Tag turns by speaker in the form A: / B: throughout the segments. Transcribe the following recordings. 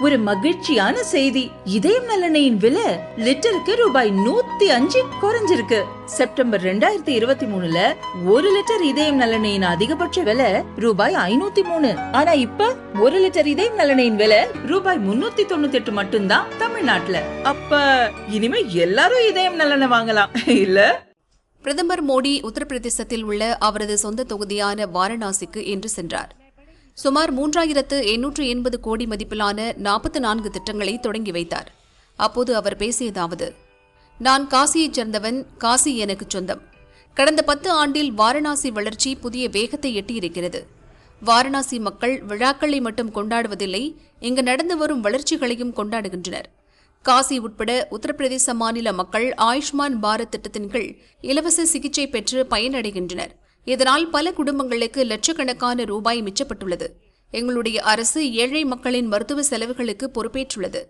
A: ஒரு மகிழ்ச்சியான செய்தி. இதயம் நல்லெண்ணெயின் விலை லிட்டருக்கு ரூபாய் 105 குறைஞ்சிருக்கு. செப்டம்பர் 2023ல 1 லிட்டர் இதயம் நல்லெண்ணெயின் அதிகபட்ச விலை ரூபாய் 503. ஆனா இப்ப 1 லிட்டர் இதயம் நல்லெண்ணெயின் விலை ரூபாய் 398 மட்டும்தான் தமிழ்நாட்டுல. அப்ப இனிமே எல்லாரும் இதயம் நல்லெண்ணெய் வாங்கலாம் இல்ல?
B: பிரதமர் மோடி உத்தரப்பிரதேசத்தில் உள்ள அவரது சொந்த தொகுதியான வாரணாசிக்கு இன்று சென்றார். சுமார் 3880 கோடி மதிப்பிலான 44 திட்டங்களை தொடங்கி வைத்தார். அப்போது அவர் பேசியதாவது: நான் காசியைச் சேர்ந்தவன், காசி எனக்கு சொந்தம். கடந்த 10 ஆண்டில் வாரணாசி வளர்ச்சி புதிய வேகத்தை எட்டியிருக்கிறது. வாரணாசி மக்கள் விழாக்களை மட்டும் கொண்டாடுவதில்லை, இங்கு நடந்து வரும் வளர்ச்சிகளையும் கொண்டாடுகின்றனர். காசி உட்பட உத்தரப்பிரதேச மாநில மக்கள் ஆயுஷ்மான் பாரத் திட்டத்தின் கீழ் இலவச சிகிச்சை பெற்று பயனடைகின்றனர். இதனால் பல குடும்பங்களுக்கு லட்சக்கணக்கான ரூபாய் மிச்சப்பட்டுள்ளது. எங்களுடைய அரசு ஏழை மக்களின் மருத்துவ செலவுகளுக்கு பொறுப்பேற்றுள்ளது.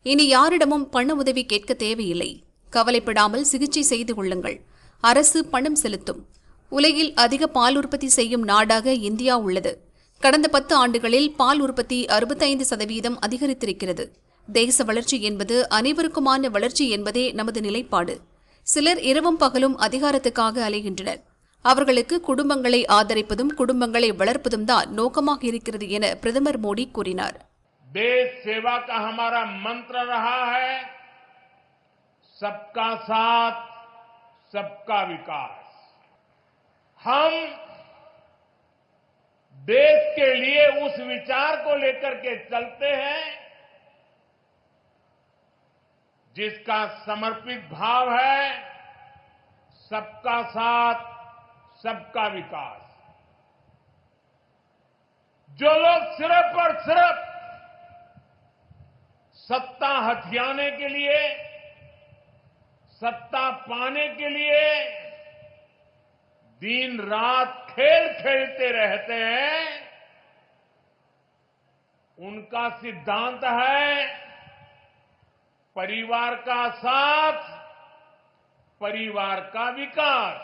B: இனி யாரிடமும் பண உதவி கேட்க தேவையில்லை. கவலைப்படாமல் சிகிச்சை செய்து கொள்ளுங்கள். அரசு பணம் செலுத்தும். உலகில் அதிக பால் உற்பத்தி செய்யும் நாடாக இந்தியா உள்ளது. கடந்த 10 ஆண்டுகளில் பால் உற்பத்தி 65% அதிகரித்திருக்கிறது. தேச வளர்ச்சி என்பது அனைவருக்குமான வளர்ச்சி என்பதே நமது நிலைப்பாடு. சிலர் இரவும் பகலும் அதிகாரத்துக்காக அலைகின்றனர். அவர்களுக்கு குடும்பங்களை ஆதரிப்பதும் குடும்பங்களை வளர்ப்பதும் தான் நோக்கமாக இருக்கிறது என பிரதமர் மோடி கூறினார்.
C: देश सेवा का हमारा मंत्र रहा है, सबका साथ सबका विकास. हम देश के लिए उस विचार को लेकर के चलते हैं जिसका समर्पित भाव है सबका साथ सबका विकास. जो लोग सिर्फ और सिर्फ सत्ता हथियाने के लिए, सत्ता पाने के लिए दिन रात खेल खेलते रहते हैं, उनका सिद्धांत है परिवार का साथ, परिवार का विकास.